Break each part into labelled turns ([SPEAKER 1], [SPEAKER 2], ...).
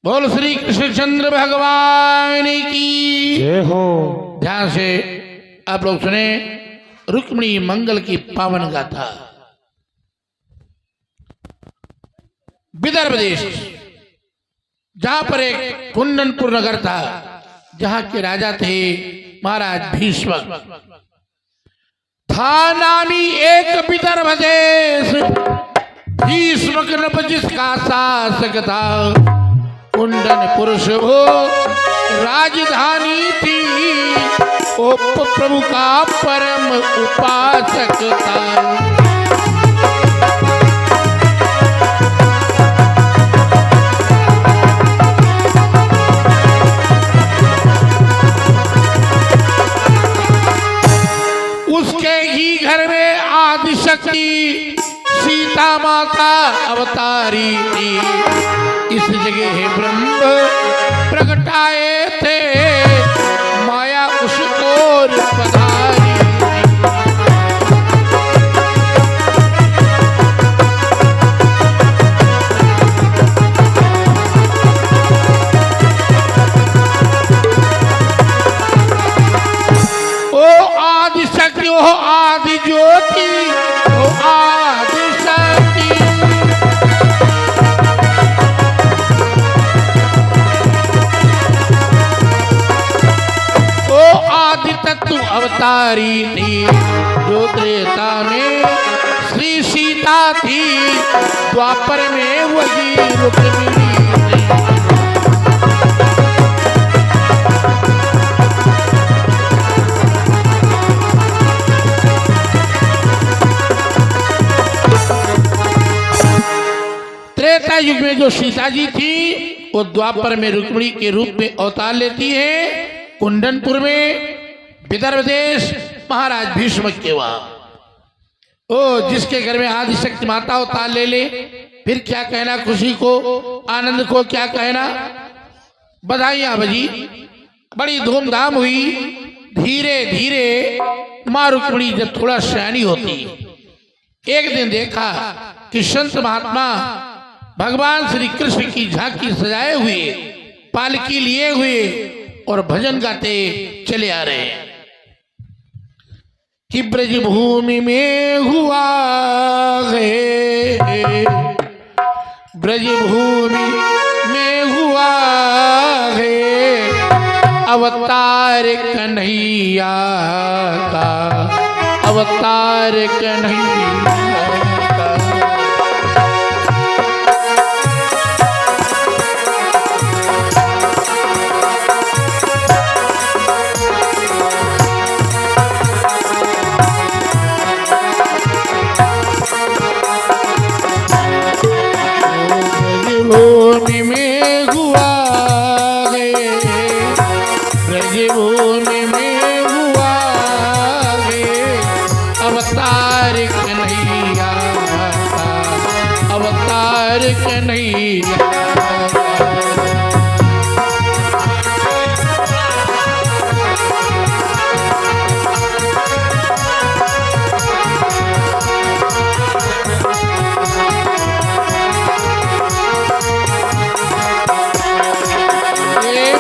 [SPEAKER 1] बोल श्री कृष्णचंद्र भगवान की
[SPEAKER 2] जय हो।
[SPEAKER 1] ध्यान से आप लोग सुने रुक्मिणी मंगल की पावन गाथा। विदर्भ देश, जहां पर एक कुंदनपुर नगर था, जहां के राजा थे महाराज भीष्मक। था नामी एक विदर्भ देश, भीष्मक नभ जिसका शासक था। कुंदनपुर से वो राजधानी थी, वो प्रभु का परम उपासक था। उसके ही घर में आदिशक्ति सीता माता अवतारी थी। इस जगह ब्रह्म प्रगटाए थे, माया उस ओर पधारी। ओ आदिशक्ति, ओ आदि ज्योति, ओ आदिशक्ति। आदि तत्व अवतारी थी, जो त्रेता में श्री सीता थी, द्वापर में वही रुक्मिणी थी। त्रेता युग में जो सीता जी थी, वो द्वापर में रुक्मिणी के रूप में अवतार लेती है। कुंदनपुर में विदर्भ देश महाराज भीष्म के वहां, ओ जिसके घर में आदिशक्ति माता अवतार ले, फिर क्या कहना, खुशी को आनंद को क्या कहना। बधाइयां बजी, बड़ी धूमधाम हुई। धीरे धीरे मां रुक्मिणी जब थोड़ा सयानी होती, एक दिन देखा कि संत महात्मा भगवान श्री कृष्ण की झांकी सजाए हुए, पालकी लिए हुए और भजन गाते चले आ रहे हैं कि ब्रज भूमि में हुआ है, ब्रज भूमि में हुआ है, अवतार कन्हैया का, अवतार कन्हैया का। भूमि में हुआ है, ब्रज भूमि में हुआ है, अवतार कन्हैया का, अवतार कन्हैया।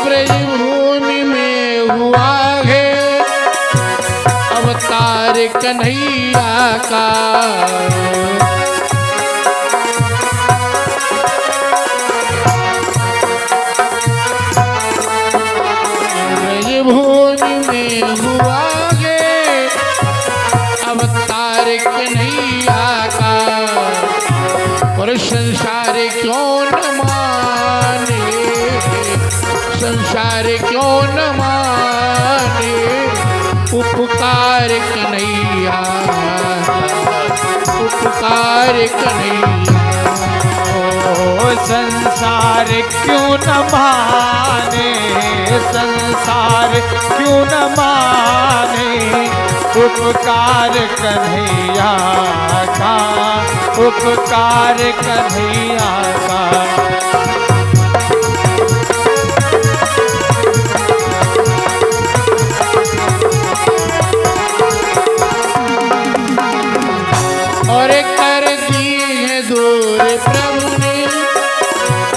[SPEAKER 1] ब्रज भूमि में हुआ है, अवतार कन्हैया का। ब्रज भूमि में हुआ है, अवतार कन्हैया का। और संसार क्यों न माने, संसार क्यों न माने, उपकार कन्हैया, उपकार कन्हैया।
[SPEAKER 2] ओ संसार क्यों न माने, संसार क्यों न माने, उपकार कन्हैया का, उपकार कन्हैया का।
[SPEAKER 1] और कर दी है दूर प्रभु ने,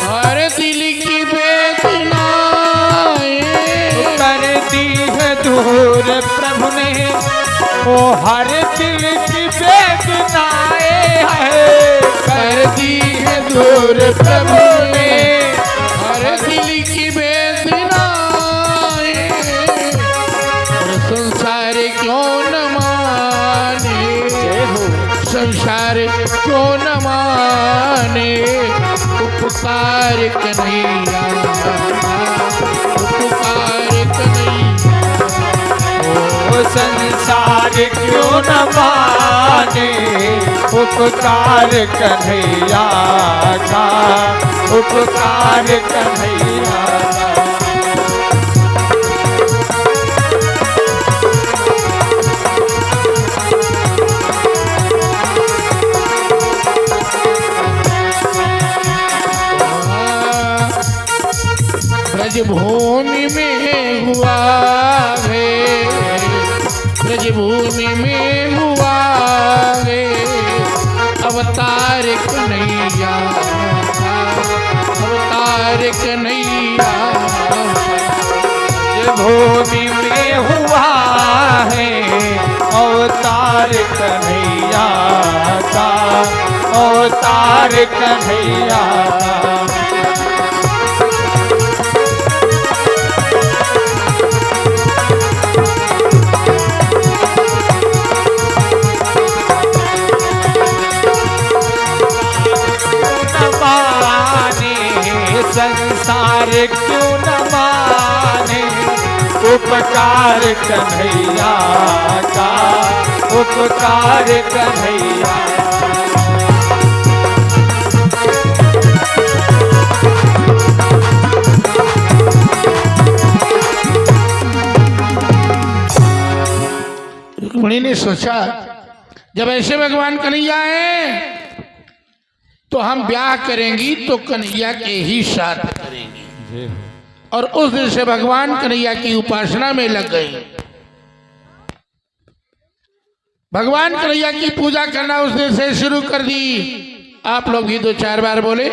[SPEAKER 1] हर दिल की
[SPEAKER 2] दूर प्रभु ने ओ हर दिल की वेदनाएं है
[SPEAKER 1] कर दी है दूर प्रभु ने हर दिल की वेदनाएं। और संसार क्यों न माने, संसार क्यों न माने, उपकार कन्हैया, उपकार कन्हैया।
[SPEAKER 2] ओ संसार क्यों न माने उपकार कन्हैया का, उपकार कन्हैया का।
[SPEAKER 1] ब्रजभूमि में हुआ है, ब्रजभूमि में हुआ है अवतार कन्हैया, अवतार कन्हैया।
[SPEAKER 2] भूमि में हुआ है अवतार कन्हैया का, अवतार कन्हैया का। संसार क्यों न माने उपकार कन्हैया का, उपकार कन्हैया।
[SPEAKER 1] रुक्मिणी ने सोचा जब ऐसे भगवान कन्हैया हैं तो हम ब्याह करेंगी तो कन्हैया के ही साथ करेंगी। और उस दिन से भगवान कन्हैया की उपासना में लग गई। भगवान कन्हैया की पूजा करना उस दिन से शुरू कर दी। आप लोग भी 2-4 बार बोले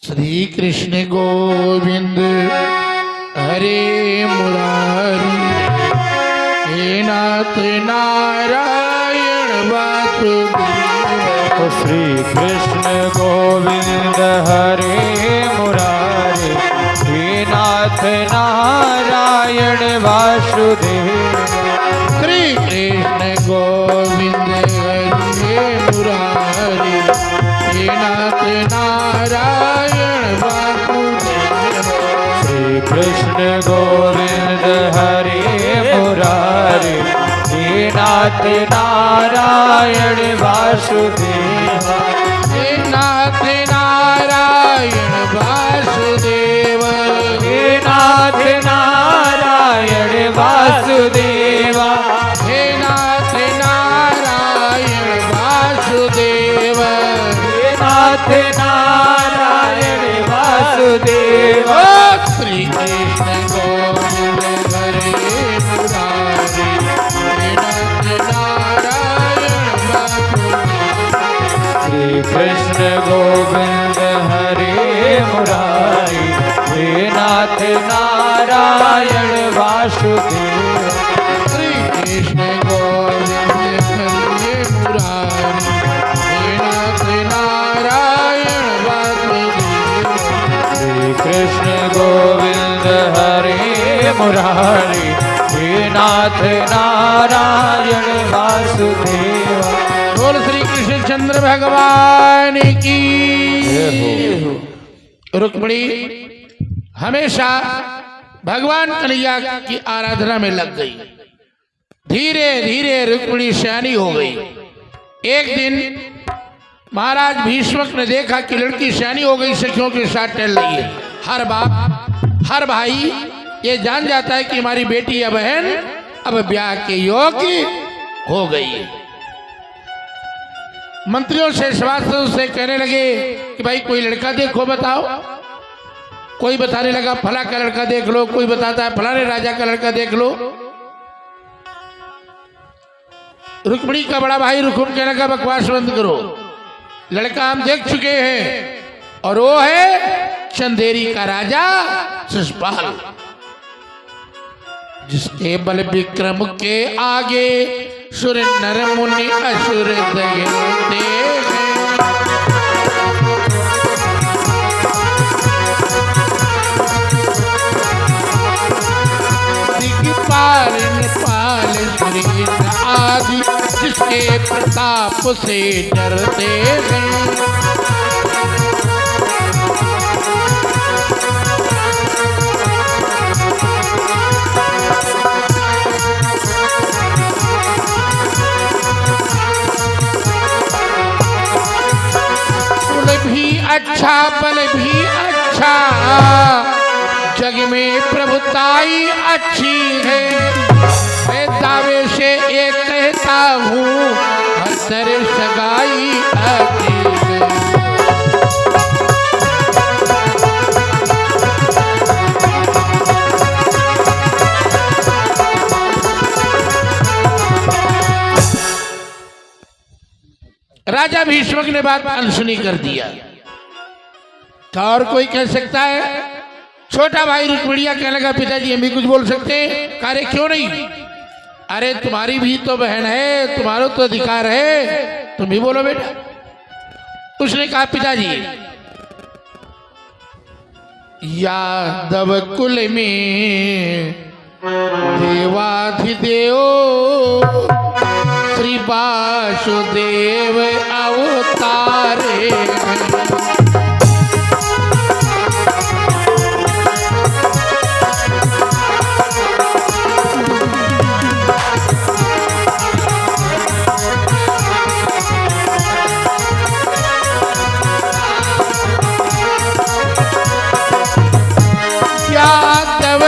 [SPEAKER 1] श्री कृष्ण गोविंद हरे मुरारी, हे नाथ नारायण वासुदेव।
[SPEAKER 2] श्री कृष्ण गोविंद हरे मुरारी, हे नाथ नारायण वासुदेव।
[SPEAKER 1] श्री कृष्ण गोविंद हरे मुरारी, हे नाथ नारायण वासुदेव।
[SPEAKER 2] श्री कृष्ण गोविंद हरे मुरारी, हे नाथ नारायण वासुदेव।
[SPEAKER 1] हे नाथ नारायण वासुदेव,
[SPEAKER 2] हे नाथ नारायण वासुदेव।
[SPEAKER 1] हे नाथ नारायण वासुदेव,
[SPEAKER 2] हे नाथ नारायण वासुदेव।
[SPEAKER 1] श्री कृष्ण गोविंद हरे मुरारी, हे नाथ नारायण वासुदेव।
[SPEAKER 2] श्री कृष्ण गोविंद हरे मुरारी, हे नाथ नारायण वासुदेव।
[SPEAKER 1] श्री कृष्ण गोविंद हरे मुरारी, हे नाथ नारायण वासुदेव।
[SPEAKER 2] श्री कृष्ण गोविंद हरे मुरारी, हे नाथ नारायण वासुदेव।
[SPEAKER 1] बोल श्री कृष्ण चंद्र भगवान की। रुक्मिणी हमेशा भगवान कन्हैया की आराधना में लग गई। धीरे धीरे रुक्मिणी सयानी हो गई। एक दिन महाराज भीष्मक ने देखा कि लड़की सयानी हो गई, सखियों के साथ टहल रही है। हर बाप हर भाई ये जान जाता है कि हमारी बेटी या बहन अब ब्याह के योग्य हो गई है। मंत्रियों से सभासदों से कहने लगे कि भाई कोई लड़का देखो बताओ। कोई बताने लगा फला का लड़का देख लो, कोई बताता है फलाने राजा का लड़का देख लो। रुक्मिणी का बड़ा भाई रुकुम कहने लगा बकवास बंद करो, लड़का हम देख चुके हैं और वो है चंदेरी का राजा शिशुपाल। जिसके बल विक्रम के आगे सुर नर मुनि असुर दयते हैं। दिग्पालन पाल सुरेंद्र आदि जिसके प्रताप से डरते हैं। अच्छा बल भी अच्छा जग में प्रभुताई अच्छी है। मैं दावे से एक कहता हूँ हर सगाई अच्छी है। राजा भीष्मक ने बात अनसुनी कर दिया। और कोई कह सकता है? छोटा भाई रुक्मिणिया कहने लगा पिताजी हम भी कुछ बोल सकते हैं? अरे क्यों नहीं, अरे तुम्हारी भी तो बहन है, तुम्हारा तो अधिकार है, तुम भी बोलो बेटा। उसने कहा पिताजी यादव कुल में देवाधिदेव श्री वासुदेव अवतारे।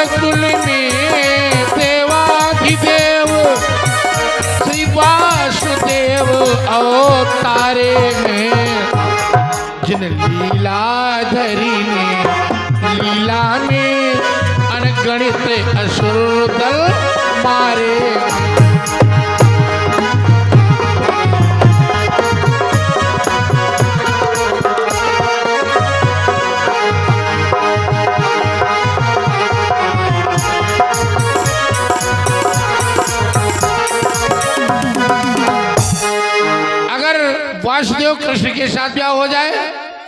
[SPEAKER 1] कुल में देवाधिदेव श्री वासुदेव अवतारे हैं। जिन लीलाधरी ने लीला में अनगणित असुर दल मारे। वासुदेव कृष्ण के साथ ब्याह हो जाए,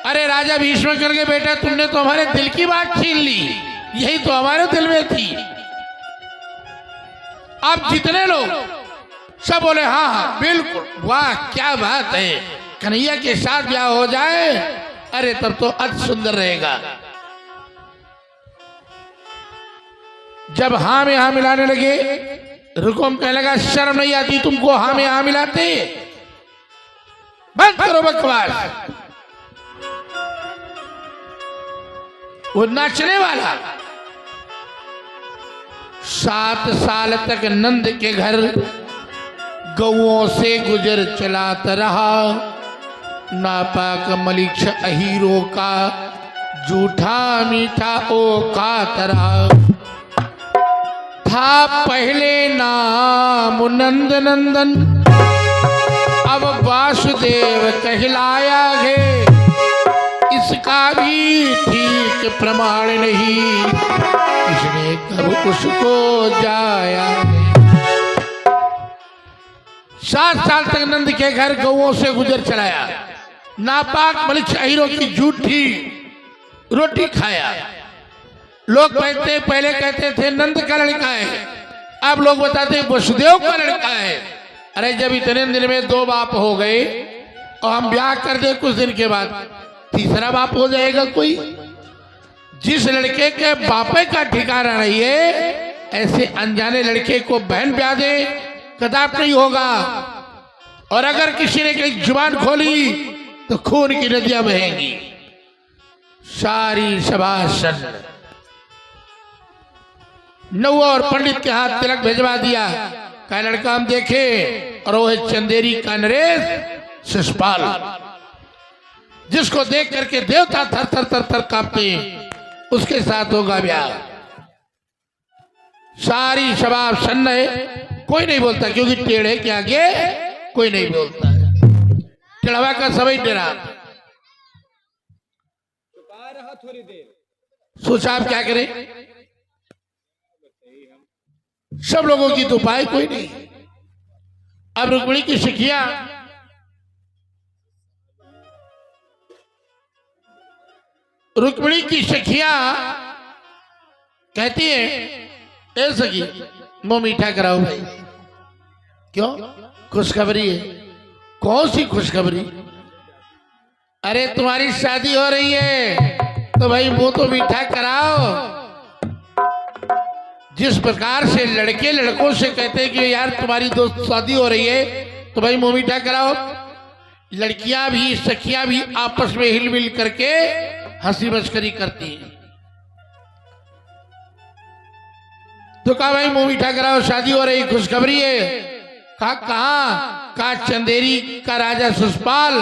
[SPEAKER 1] अरे राजा भीष्म करके बेटा तुमने तो हमारे दिल की बात छीन ली, यही तो हमारे दिल में थी। अब जितने लोग सब बोले हाँ हाँ बिल्कुल, वाह क्या बात है, कन्हैया के साथ ब्याह हो जाए, अरे तब तो अति सुंदर रहेगा। जब हाँ में हाँ मिलाने लगे, रुकुम कहने लगा शर्म नहीं आती तुमको हाँ में हाँ मिलाते? बंद करो बकवास। वो नाचने वाला 7 साल तक नंद के घर गौओं से गुजर चलाता रहा। नापाक मलिक्ष अहीरों का जूठा मीठा औकात रहा। था पहले नाम नंद नंदन, अब वासुदेव कहलाया है। इसका भी ठीक प्रमाण नहीं, इसने कब उसको जाया है। 7 साल तक नंद के घर गौओं से गुजर चलाया। नापाक मलिक्ष अहीरों की झूठी रोटी खाया। लोग पहले कहते थे नंद का लड़का है, अब लोग बताते वसुदेव का लड़का है। अरे जब इतने दिन में 2 बाप हो गए और हम ब्याह कर दे कुछ दिन के बाद तीसरा बाप हो जाएगा कोई? जिस लड़के के बापे का ठिकाना नहीं है, ऐसे अनजाने लड़के को बहन ब्याह दे, कदाप नहीं होगा। और अगर किसी ने कहीं जुबान खोली तो खून की नदियां बहेंगी। सारी शबासन नौआ और पंडित के हाथ तिलक भिजवा दिया। का लड़का हम देखे, और वो है चंदेरी का नरेश शिषपाल, जिसको देख करके देवता थर थर थर थर कांपते, उसके साथ होगा ब्याह। सारी शबाब सन्न है, कोई नहीं बोलता, क्योंकि टेढ़े के आगे कोई नहीं बोलता है। टेढ़वा का समय टेढ़ा। सोचा आप क्या करें? सब लोगों की तो उपाय कोई नहीं। अब रुक्मिणी की सखिया कहती है, ए सखी मुंह मीठा कराओ भाई। क्यों? खुशखबरी है। कौन सी खुशखबरी? अरे तुम्हारी शादी हो रही है तो भाई मुंह तो मीठा कराओ। जिस प्रकार से लड़के लड़कों से कहते हैं कि यार तुम्हारी दोस्त शादी हो रही है तो भाई मुंह मीठा कराओ, लड़कियां भी सखियां भी आपस में हिलमिल करके हंसी मस्करी करती हैं। तो कहा भाई मुंह मीठा कराओ, शादी हो रही, खुशखबरी है। कहा चंदेरी का राजा शिशुपाल,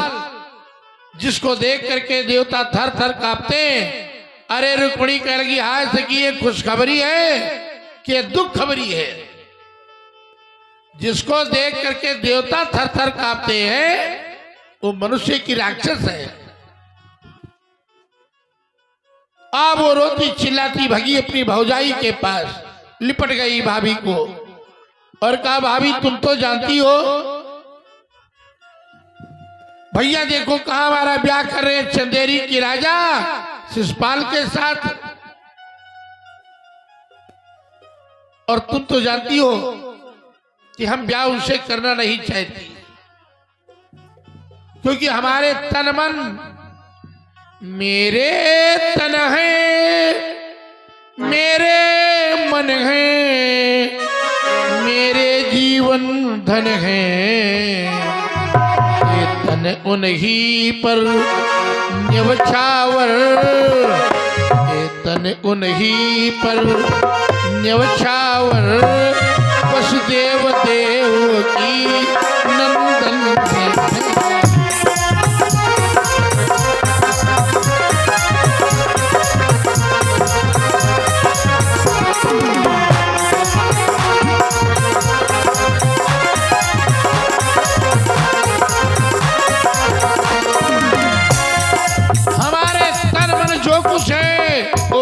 [SPEAKER 1] जिसको देख करके देवता थर थर कांपते हैं। अरे रुक्मिणी कह लगी, हाय सखी ये खुशखबरी है कि दुख खबरी है? जिसको देख करके देवता थर थर कांपते हैं वो मनुष्य की राक्षस है। अब वो रोती चिल्लाती भगी अपनी भौजाई के पास, लिपट गई भाभी को और कहा, भाभी तुम तो जानती हो भैया देखो कहां हमारा ब्याह कर रहे हैं चंदेरी की राजा शिशुपाल के साथ, और तुम तो जानती हो कि हम ब्याह उनसे करना नहीं चाहते क्योंकि हमारे तन मन मेरे तन है, मेरे मन है, मेरे जीवन धन है, ये तन उन्हीं पर न्यवछावर, ये तन उन्हीं पर न्यवछावर, वसुदेव देव की नंदन है।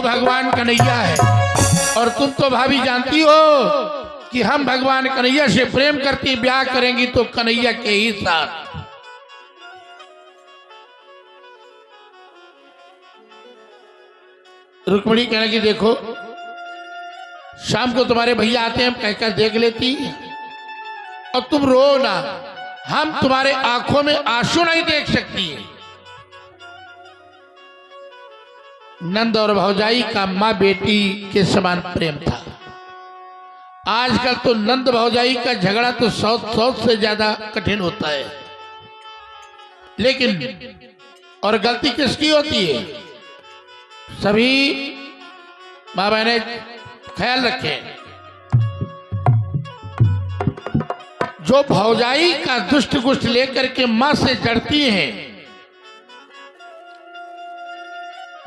[SPEAKER 1] भगवान कन्हैया है और तुम तो भाभी जानती हो कि हम भगवान कन्हैया से प्रेम करती, ब्याह करेंगी तो कन्हैया के ही साथ। रुक्मिणी कहने की देखो शाम को तुम्हारे भैया आते हैं, हम कहकर देख लेती और तुम रो ना, हम तुम्हारे आंखों में आंसू नहीं देख सकती। नंद और भौजाई का माँ बेटी के समान प्रेम था। आजकल तो नंद भौजाई का झगड़ा तो सौ से ज्यादा कठिन होता है, लेकिन और गलती किसकी होती है? सभी माँ बहने ख्याल रखें, जो भौजाई का दुष्ट गुष्ट लेकर के माँ से जड़ती हैं,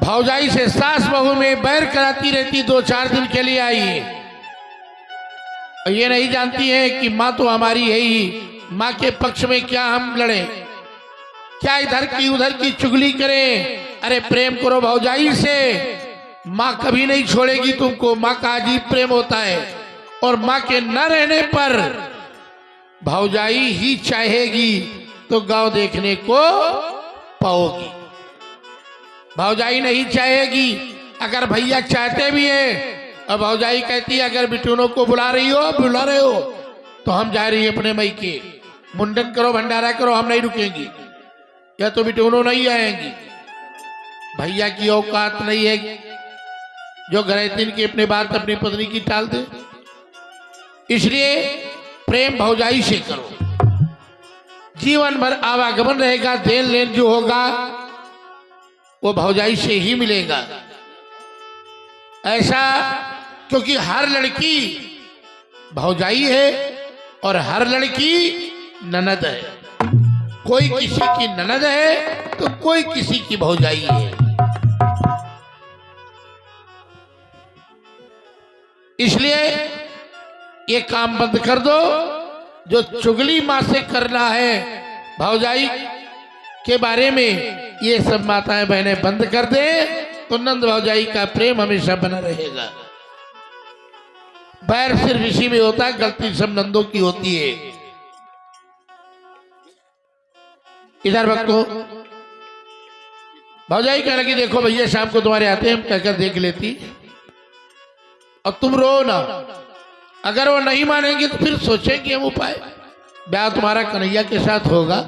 [SPEAKER 1] भौजाई से सास बहू में बैर कराती रहती, 2-4 दिन के लिए आई है और ये नहीं जानती है कि माँ तो हमारी है ही, माँ के पक्ष में क्या हम लड़े, क्या इधर की उधर की चुगली करें। अरे प्रेम करो भौजाई से, माँ कभी नहीं छोड़ेगी तुमको, माँ का अजीब प्रेम होता है और माँ के न रहने पर भौजाई ही चाहेगी तो गांव देखने को पाओगी। भौजाई नहीं चाहेगी, अगर भैया चाहते भी हैं और भौजाई कहती है अगर बिटूनों को बुला रहे हो तो हम जा रही है अपने मईके, मुंडन करो भंडारा करो, हम नहीं रुकेंगी, या तो बिटूनों नहीं आएंगी। भैया की औकात नहीं है जो घर दिन की अपने बात अपनी पत्नी की टाल दे। इसलिए प्रेम भौजाई से करो, जीवन भर आवागमन रहेगा, देन लेन जो होगा वो भौजाई से ही मिलेगा। ऐसा क्योंकि हर लड़की भौजाई है और हर लड़की ननद है। कोई किसी की ननद है तो कोई किसी की भौजाई है। इसलिए ये काम बंद कर दो, जो चुगली माँ से करना है भौजाई के बारे में, ये सब माताएं बहनें बंद कर दे तो नंद भौजाई का प्रेम हमेशा बना रहेगा। बैर सिर्फ इसी में होता है, गलती सब नंदों की होती है। इधर भक्तों भौजाई कह लगी, देखो भैया शाम को तुम्हारे आते हैं, हम कहकर देख लेती, और तुम रो ना। अगर वो नहीं मानेंगे तो फिर सोचेंगे हम उपाय। ब्याह तुम्हारा कन्हैया के साथ होगा।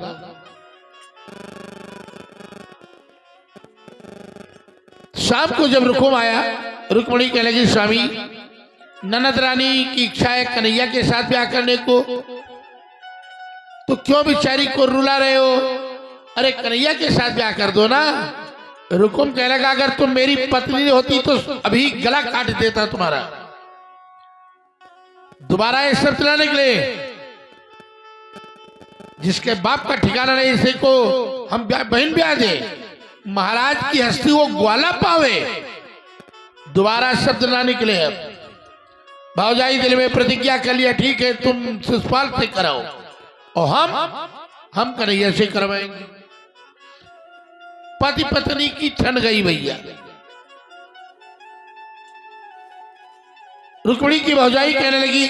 [SPEAKER 1] शाम को जब रुकुम आया, रुक्मणी कह लगी, स्वामी ननद रानी की इच्छा है कन्हैया के साथ ब्याह करने को, तो क्यों बिचारी को रुला रहे हो? अरे कन्हैया के साथ ब्याह कर दो ना। रुकुम कह लगा, अगर तुम मेरी पत्नी होती तो अभी गला काट देता तुम्हारा। दोबारा ये शब्द ना निकले, जिसके बाप का ठिकाना नहीं इसे को हम बहन ब्याह दे, महाराज की हस्ती वो ग्वाला पावे। दोबारा शब्द ना निकले। अब भावजाई दिल में प्रतिज्ञा कर लिया, ठीक है तुम शिषपाल से कराओ और हम कन्हैया से करवाएंगे। पति पत्नी की ठन गई भैया। रुक्मिणी की भौजाई कहने लगी,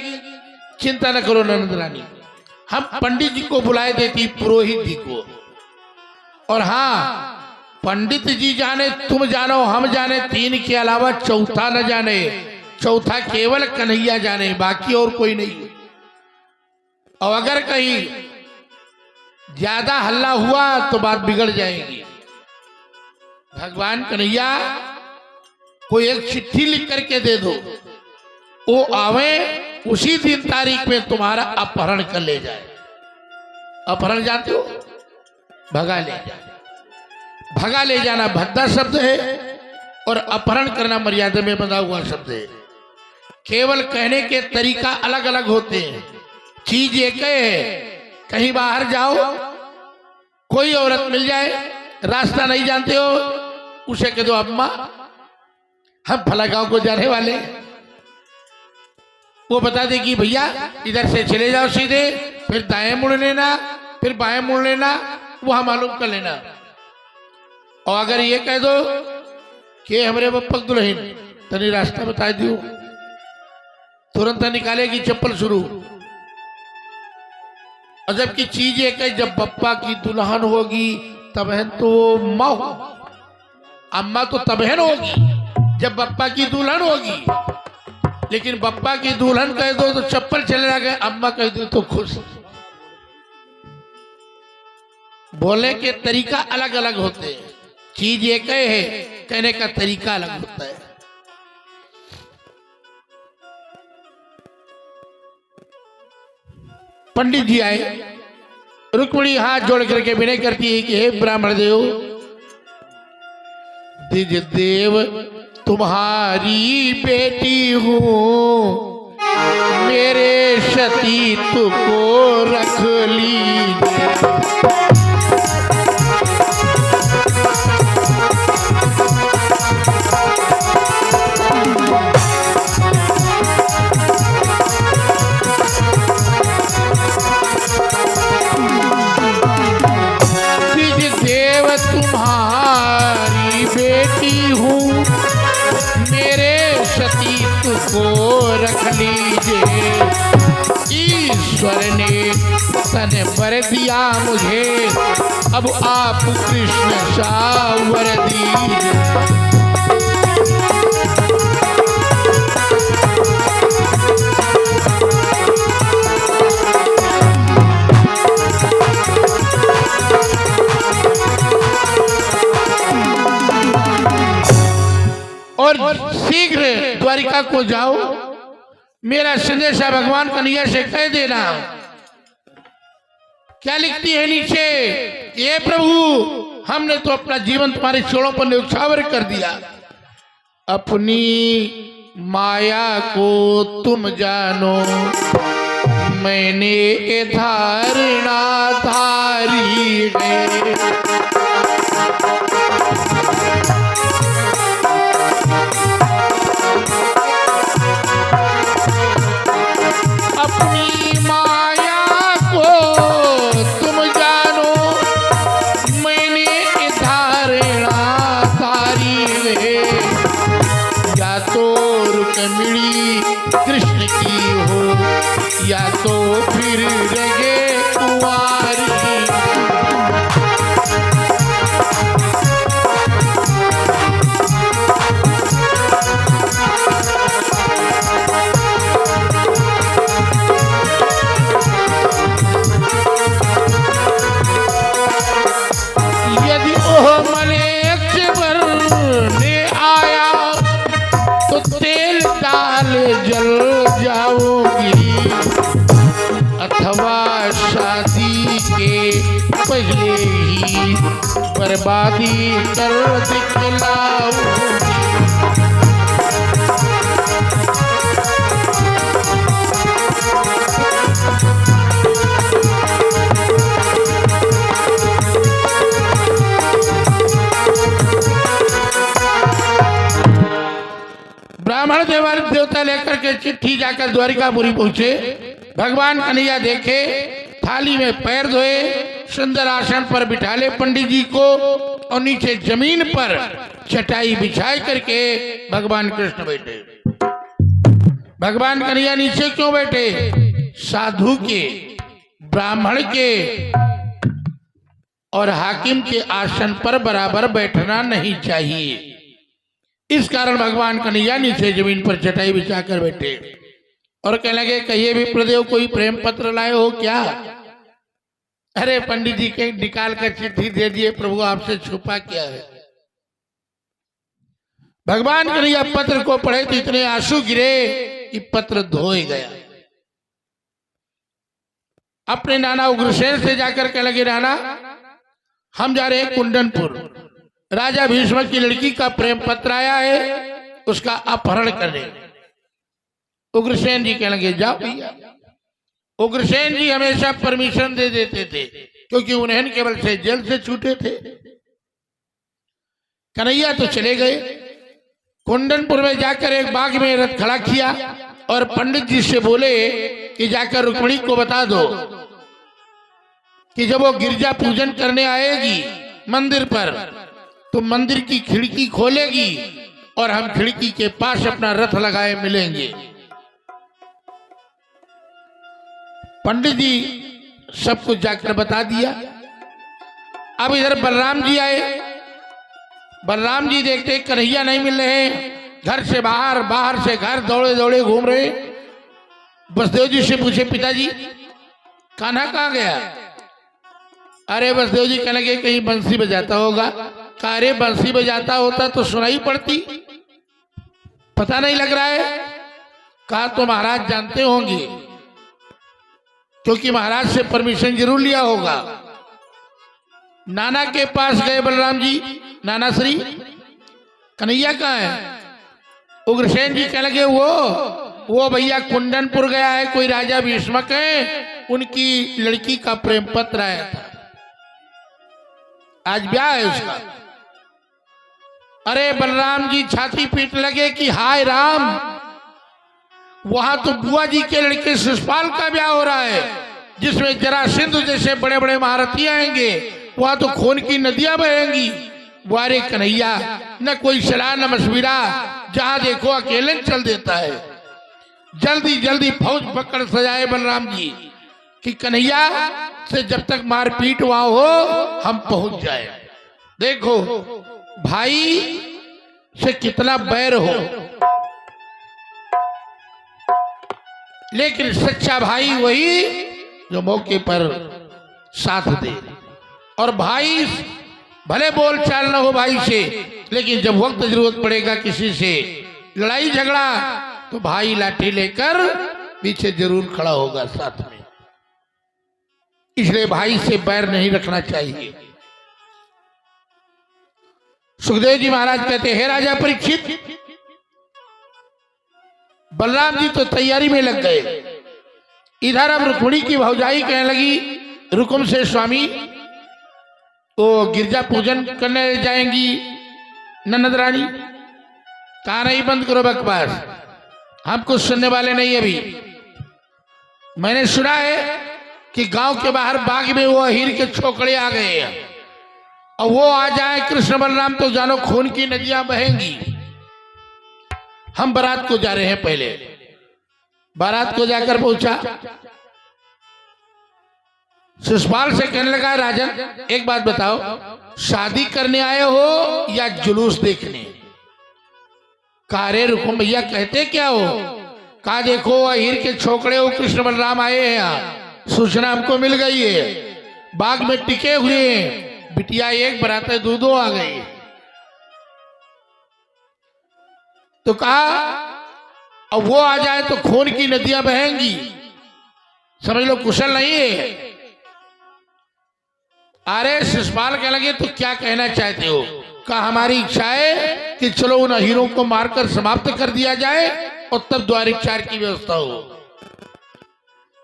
[SPEAKER 1] चिंता न करो ननद रानी, हम पंडित जी को बुलाए देती, पुरोहित जी को। और हाँ, पंडित जी जाने, तुम जानो, हम जाने, तीन के अलावा चौथा न जाने। चौथा केवल कन्हैया जाने, बाकी और कोई नहीं। और अगर कहीं ज्यादा हल्ला हुआ तो बात बिगड़ जाएगी। भगवान कन्हैया कोई एक चिट्ठी लिख करके दे दो, वो आवे उसी दिन तारीख में तुम्हारा अपहरण कर ले जाए। अपहरण जानते हो? भगा ले जाए। भगा ले जाना भद्दा शब्द है और अपहरण करना मर्यादा में बंधा हुआ शब्द है। केवल कहने के तरीका अलग अलग होते हैं, चीज एक है। कहीं बाहर जाओ, कोई औरत मिल जाए, रास्ता नहीं जानते हो, उसे कह दो अम्मा हम फला गांव को जाने वाले। वो बता देगी भैया इधर से चले जाओ सीधे, फिर दाएं मुड़ लेना, फिर बाएं मुड़ लेना, वहां मालूम कर लेना। और अगर ये कह दो कि हमारे बप्पक दुल्हन तनी रास्ता बता दियो, तुरंत निकालेगी चप्पल शुरू। और जबकि चीज एक है, जब बप्पा की दुल्हन होगी तबहन तो माँ, अम्मा तो तबहन होगी जब बप्पा की दुल्हन होगी। लेकिन बप्पा की दुल्हन कह दो तो चप्पल चले गए, अम्मा कह दो तो खुश। बोलने के तरीका अलग अलग होते हैं, चीज एक है, कहने का तरीका अलग होता है। पंडित जी आए, रुक्मिणी हाथ जोड़ करके विनय करती है कि हे ब्राह्मण देव, द्विज देव तुम्हारी बेटी हूँ, मेरे सतीत्व को रख लीजिए। तुम्हारी बेटी हूँ, मेरे सतीत्व को रख लीजिए। ईश्वर ने तन पर दिया मुझे, अब आप कृष्ण सा वर दीजिए। और शीघ्र द्वारिका को जाओ, मेरा संदेश भगवान कन्हैया से कह देना। क्या लिखती है नीचे? ये प्रभु, हमने तो अपना जीवन तुम्हारे चरणों पर न्यौछावर कर दिया। अपनी माया को तुम जानो, मैंने धारणा धारी है। अपनी माया को तुम जानो, मैंने धारणा धारी है। या तो रुक्मिणी कृष्ण की ही बर्बादी कर दिखलाऊंगी। ब्राह्मण देवता लेकर के चिट्ठी जाकर द्वारिकापुरी पहुंचे। भगवान कन्हैया देखे, थाली में पैर धोए, सुंदर आसन पर बिठा ले पंडित जी को और नीचे जमीन पर चटाई बिछाए करके भगवान कृष्ण बैठे। भगवान कन्हैया नीचे क्यों बैठे? साधु के, ब्राह्मण के और हाकिम के आसन पर बराबर बैठना नहीं चाहिए। इस कारण भगवान कन्हैया नीचे जमीन पर चटाई बिछाकर बैठे और कहने लगे, कहिए भी प्रदेव कोई प्रेम पत्र लाए हो क्या? अरे पंडित जी के निकाल कर चिट्ठी दे दिए, प्रभु आपसे छुपा क्या है? भगवान कन्हैया पत्र को पढ़े तो इतने आंसू गिरे कि पत्र धोए गया। अपने नाना उग्रसेन से जाकर कहने लगे, नाना हम जा रहे हैं कुंदनपुर, राजा भीष्म की लड़की का प्रेम पत्र आया है, उसका अपहरण करने। उग्रसेन जी कहने लगे, जाओ भैया। उग्रसेन जी हमेशा परमिशन दे देते थे क्योंकि उन्हें केवल से जेल से छूटे थे। कन्हैया तो चले गए। कुंदनपुर में जाकर एक बाग में रथ खड़ा किया और पंडित जी से बोले कि जाकर रुक्मिणी को बता दो कि जब वो गिरजा पूजन करने आएगी मंदिर पर तो मंदिर की खिड़की खोलेगी और हम खिड़की के पास अपना रथ लगाए मिलेंगे। पंडित जी सब कुछ जाकर बता दिया। अब इधर बलराम जी आए। बलराम जी देखते कन्हैया नहीं मिल रहे, घर से बाहर, बाहर से घर, दौड़े दौड़े घूम रहे। बसदेव जी से पूछे, पिताजी कान्हा कहाँ गया? अरे बसदेव जी कहने लगे, कहीं बंसी बजाता होगा। कहा, अरे बंसी बजाता होता तो सुनाई पड़ती, पता नहीं लग रहा है। कहा, तो महाराज जानते होंगे क्योंकि महाराज से परमिशन जरूर लिया होगा। नाना के पास गए बलराम जी, नाना श्री कन्हैया कहाँ है? उग्रसेन जी कहने लगे, वो भैया कुंदनपुर गया है, कोई राजा भीष्मक है, उनकी लड़की का प्रेम पत्र आया था, आज ब्याह है उसका। अरे बलराम जी छाती पीट लगे कि हाय राम, वहां तो बुआ जी के लड़के शिशुपाल का ब्याह हो रहा है जिसमें जरासंध जैसे बड़े बड़े महारथी आएंगे, वहां तो खून की नदियां बहेंगी। वारे कन्हैया, न कोई सलाह न मशविरा, जहां देखो अकेले चल देता है। जल्दी जल्दी फौज पकड़ सजाए बलराम जी कि कन्हैया से जब तक मारपीट वहां हो हम पहुंच जाए। देखो भाई से कितना बैर हो, लेकिन सच्चा भाई वही जो मौके पर साथ दे। और भाई भले बोल चाल ना हो भाई से, लेकिन जब वक्त जरूरत पड़ेगा किसी से लड़ाई झगड़ा तो भाई लाठी लेकर पीछे जरूर खड़ा होगा साथ में। इसलिए भाई से बैर नहीं रखना चाहिए। सुखदेव जी महाराज कहते हैं, राजा परीक्षित, बलराम जी तो तैयारी में लग गए। इधर अब रुक्मिणी की भौजाई कहने लगी, रुकुम से स्वामी तो गिरजा पूजन करने जाएंगी ननद रानी। कहा, नहीं, बंद करो बकवास, हम कुछ सुनने वाले नहीं। अभी मैंने सुना है कि गांव के बाहर बाग में वो हीर के छोकड़े आ गए हैं और वो आ जाए कृष्ण बलराम तो जानो खून की नदियां बहेंगी। हम बारात को जा रहे हैं। पहले बारात को जाकर पहुंचा, शिशुपाल से कहने लगा, राजन एक बात बताओ, शादी करने आए हो या जुलूस देखने? कहा, रे रुकुम भैया कहते क्या हो? कहा, देखो हीर के छोकरे हो कृष्ण बलराम आए हैं, यहाँ सूचना हमको मिल गई है, बाग में टिके हुए हैं, बिटिया एक बराते दो आ गई। तो कहा, अब वो आ जाए तो खून की नदियां बहेंगी, समझ लो कुशल नहीं है। अरे शिशुपाल कह लगे तो क्या कहना चाहते हो? कहा हमारी इच्छा है कि चलो उन हीरों को मारकर समाप्त कर दिया जाए और तब द्वारिकाचार की व्यवस्था हो।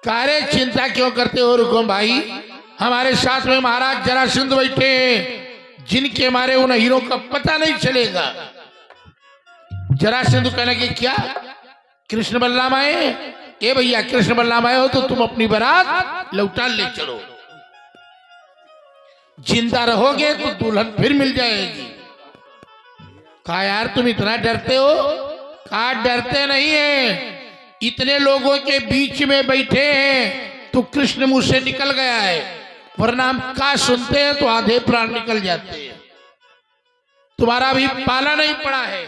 [SPEAKER 1] कार्य चिंता क्यों करते हो रुकुम भाई, हमारे साथ में महाराज जरासंध बैठे हैं जिनके मारे उन हीरों का पता नहीं चलेगा। जरासंध कहने के क्या कृष्ण बलराम आए? ए भैया कृष्ण बलराम आए हो तो तुम अपनी बारात लौटा ले चलो, जिंदा रहोगे तो दुल्हन फिर मिल जाएगी। कहा यार तुम इतना डरते हो? कहा डरते नहीं है, इतने लोगों के बीच में बैठे हैं तो कृष्ण मुंह से निकल गया है, वरना हम का सुनते हैं तो आधे प्राण निकल जाते हैं। तुम्हारा भी पाला नहीं पड़ा है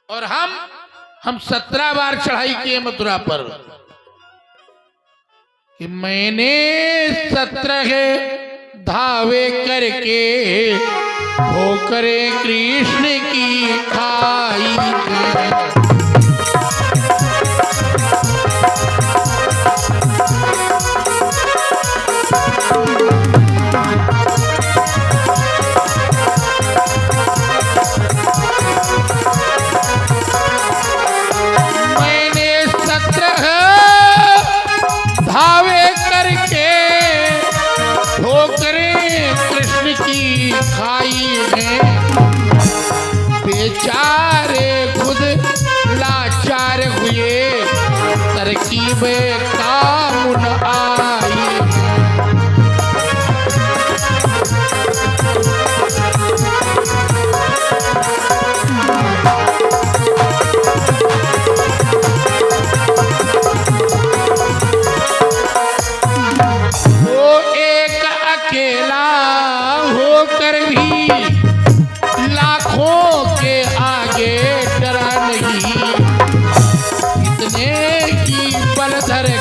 [SPEAKER 1] और हम 17 बार चढ़ाई किए मथुरा पर कि मैंने 17 धावे करके ठोकरे कृष्ण की खाई। मैंने 17 धावे करके ठोकरे कृष्ण की खाई है, बेचारे खुद लाचार हुए, तरकीब काम न आई।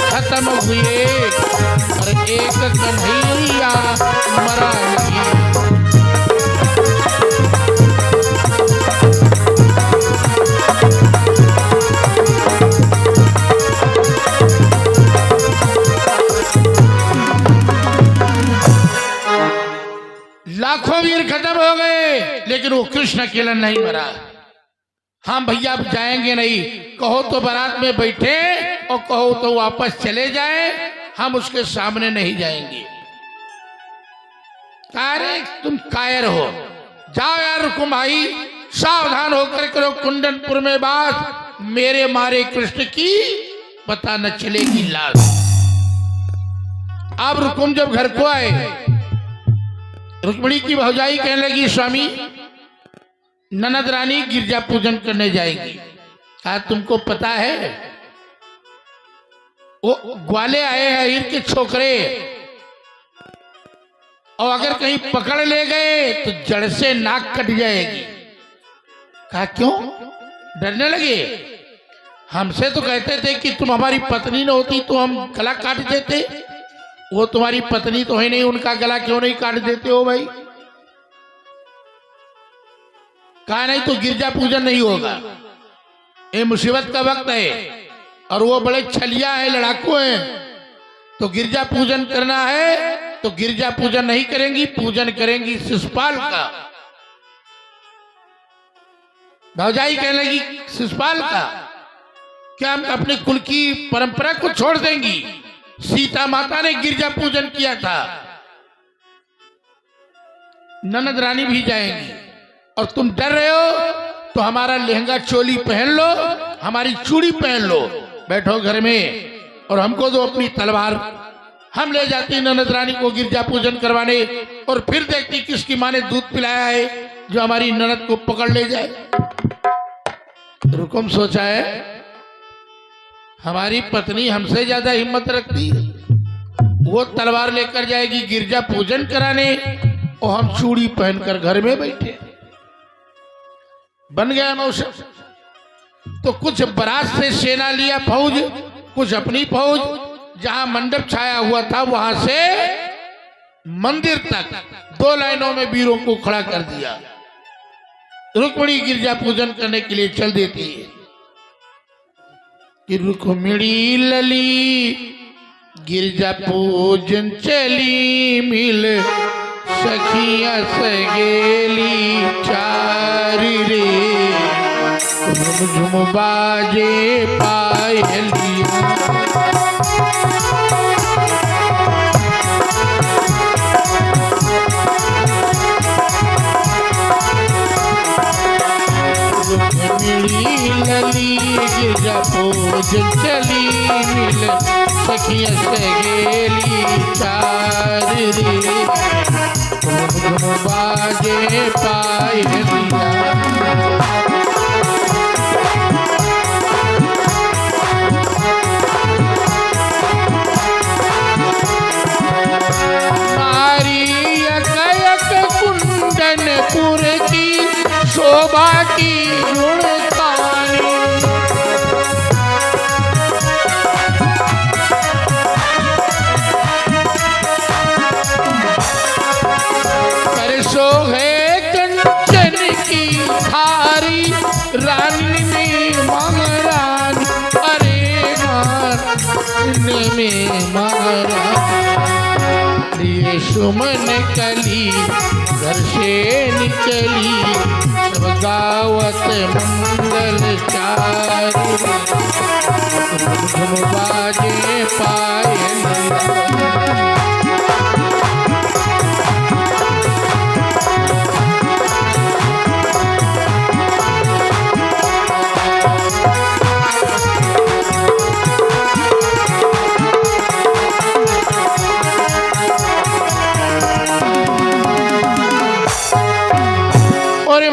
[SPEAKER 1] खत्म हुए और एक कन्हैया मरा नहीं। लाखों वीर खत्म हो गए लेकिन वो कृष्ण अकेला नहीं मरा। हम भैया अब जाएंगे नहीं, कहो तो बारात में बैठे और कहो तो वापस चले जाए, हम उसके सामने नहीं जाएंगे। अरे तुम कायर हो, जाओ यार रुकुम भाई, सावधान होकर करो कुंदनपुर में बात, मेरे मारे कृष्ण की पता न चलेगी लाश। अब रुकुम जब घर को आए, रुक्मिणी की भौजाई कहने लगी स्वामी ननद रानी गिरजा पूजन करने जाएगी। कहा तुमको पता है वो ग्वाले आए हैं हीर के छोकरे, और अगर कहीं पकड़ ले गए तो जड़ से नाक कट जाएगी। कहा क्यों? डरने लगे। हमसे तो कहते थे कि तुम हमारी पत्नी न होती तो हम गला काट देते, वो तुम्हारी पत्नी तो है नहीं, उनका गला क्यों नहीं काट देते हो भाई? कहा नहीं तो गिरजा पूजन नहीं होगा, ये मुसीबत का वक्त है और वो बड़े छलिया है, लड़ाकू हैं, तो गिरजा पूजन करना है तो गिरजा पूजन नहीं करेंगी, पूजन करेंगी शिशुपाल का। भौजाई कहने लगी शिशुपाल का? क्या हम अपने कुल की परंपरा को छोड़ देंगी? सीता माता ने गिरजा पूजन किया था, ननद रानी भी जाएंगी और तुम डर रहे हो तो हमारा लहंगा चोली पहन लो, हमारी चूड़ी पहन लो, बैठो घर में और हमको दो अपनी तलवार, हम ले जाती ननद रानी को गिरजा पूजन करवाने और फिर देखती किसकी माँ ने दूध पिलाया है जो हमारी ननद को पकड़ ले जाए। रुकुम सोचा है हमारी पत्नी हमसे ज्यादा हिम्मत रखती है, वो तलवार लेकर जाएगी गिरजा पूजन कराने और हम चूड़ी पहनकर घर में बैठे। बन गया मौसम। तो कुछ बारात से सेना लिया फौज, कुछ अपनी फौज, जहां मंडप छाया हुआ था वहां से मंदिर तक 2 लाइनों में वीरों को खड़ा कर दिया। रुक्मिणी गिरजा पूजन करने के लिए चल देती है कि रुक्मिणी लली गिरजा पूजन चली मिल सखिया सगेली चारी रे झुम झुम बाजे पायलिया मिली लली गिरजा पूज चली मिल सखिया सगेली चार रे झुम झुम बाजे पायलिया कुंदनपुर की शोभा की गुणगानी परसो है कंचन की थारी रानी में महारानी अरे मान में महारानी सुमन कली घर से निकली सब गावत मंगल चारू झुम बाजे पायलिया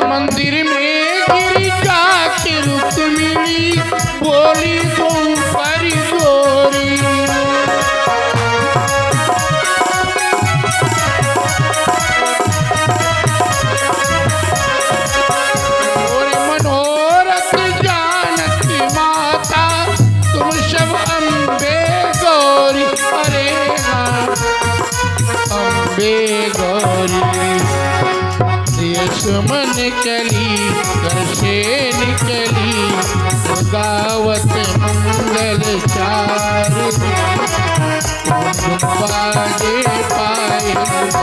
[SPEAKER 1] मंदिर में गिरिजा के रुक्मिणी बोली तो परी गोरी और मनोरथ जानकी माता तुम सब अम्बे गौरी अरे हाँ अम्बे गौरी सुमन कली घर से निकली गावत मंगल चारू बाजे पायलिया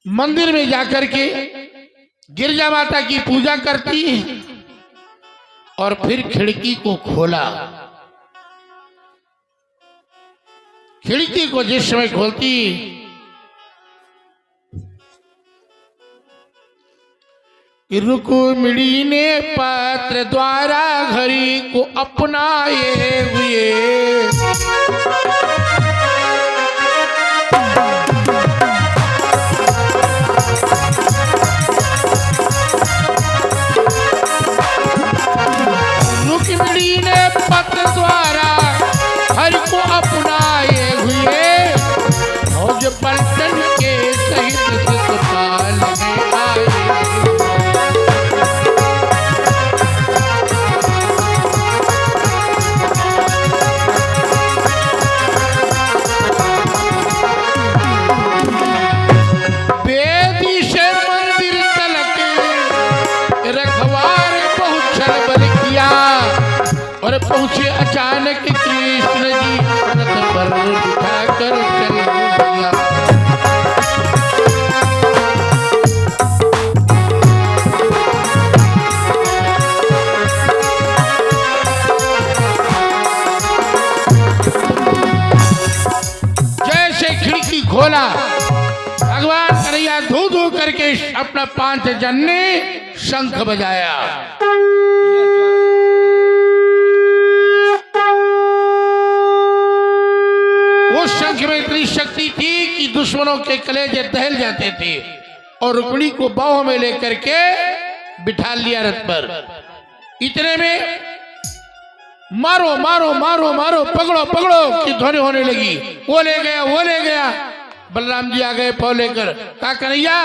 [SPEAKER 1] मंदिर में जाकर के गिरजा माता की पूजा करती और फिर खिड़की को खोला। खिड़की को जिस समय खोलती रुक्मिणी ने पात्र द्वारा घड़ी को अपनाए हुए रुक्मिणी ने पत्र द्वारा हरि को अपनाए हुए भोज पलटन के सहित ससुराल में आए। बेदी से मंदिर तलक रखवार पहुंचल बल किया और पहुंचे अचानक कृष्ण जी रथ पर बिठा कर चल दिया। जैसे खिड़की खोला भगवान कन्हैया धू धू करके अपना 5 जन ने शंख बजाया। उस शंख में इतनी शक्ति थी कि दुश्मनों के कलेजे दहल जाते थे और रुक्मिणी को बाहों में लेकर के बिठा लिया रथ पर। इतने में मारो मारो मारो मारो पकड़ो पकड़ो की ध्वनि होने लगी। वो ले गया बलराम जी आ गए फौ लेकर, कहा कन्हैया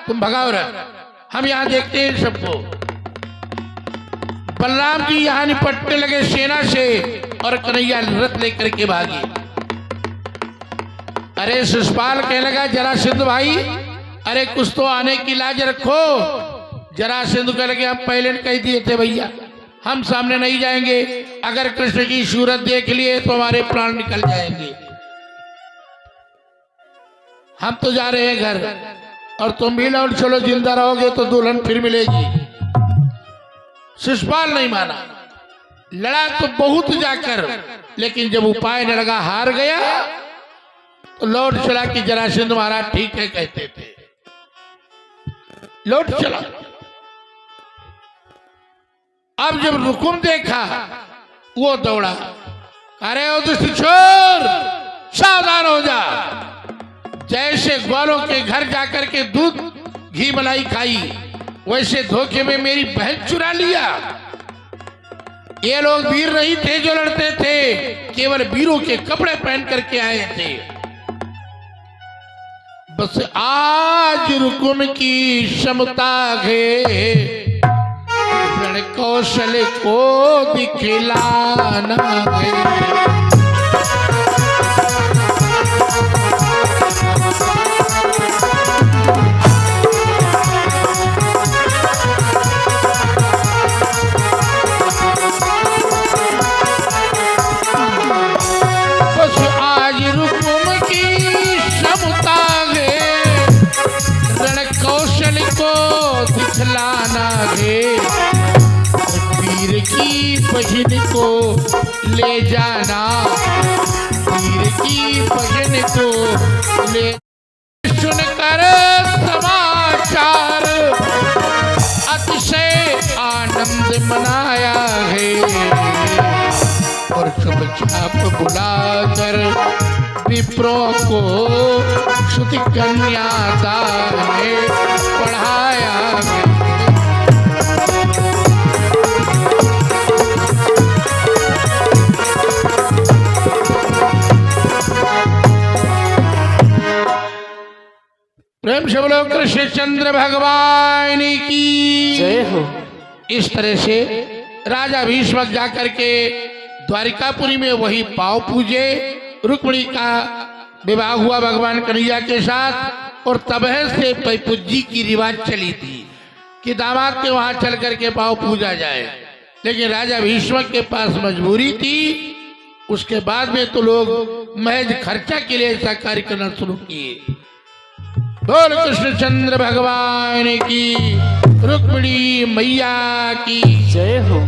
[SPEAKER 1] तुम भगाओ रहा, हम यहाँ देखते हैं सबको। बलराम जी यहाँ निपटने लगे सेना से और कन्हैया रथ लेकर के भागी। अरे शिशुपाल कहने लगा जरासंध भाई, अरे कुछ तो आने की लाज रखो। जरासंध कह लगे हम पहले कह दिए थे भैया, हम सामने नहीं जाएंगे, अगर कृष्ण की सूरत देख लिए तो हमारे प्राण निकल जाएंगे। हम तो जा रहे हैं घर और तुम भी लौट चलो, जिंदा रहोगे तो दुल्हन फिर मिलेगी। शिशुपाल नहीं माना, लड़ा तो बहुत जाकर, लेकिन जब उपाय न लगा हार गया तो लौट चला कि जरासंध महाराज ठीक है कहते थे, लौट चला। अब जब रुकुम देखा वो दौड़ा, अरे ओ दुष्ट छोर सावधान हो जा। जैसे ग्वालों के घर जाकर के दूध घी मलाई खाई, वैसे धोखे में मेरी बहन चुरा लिया। ये लोग वीर नहीं थे जो लड़ते थे, केवल वीरों के कपड़े पहन करके आए थे। बस आज रुकुम की क्षमता है, रण कौशल को दिखलाना है। बस आज रुकुम की क्षमता है, रण कौशल को दिखलाना है। वीर की बहन को ले जाना, वीर की बहन को ले, सुनकर समाचार अतिशय आनंद मनाया है। और चुपचाप बुलाकर विप्रों को श्रुति कन्यादान में पढ़ाया है। प्रेम से बोलो कृष्णचंद्र भगवान की
[SPEAKER 2] जय हो।
[SPEAKER 1] इस तरह से राजा भीष्मक जाकर के द्वारिकापुरी में वही पाव पूजे, रुक्मिणी का विवाह हुआ भगवान कन्हैया के साथ। और तब से पैपुज्जी की रिवाज चली थी कि दामाद के वहां चल करके पाव पूजा जाए, लेकिन राजा भीष्मक के पास मजबूरी थी। उसके बाद में तो लोग महज खर्चा के लिए ऐसा कार्य करना शुरू किए। बोल कृष्णचंद्र भगवान की, रुक्मिणी मैया की
[SPEAKER 2] जय हो।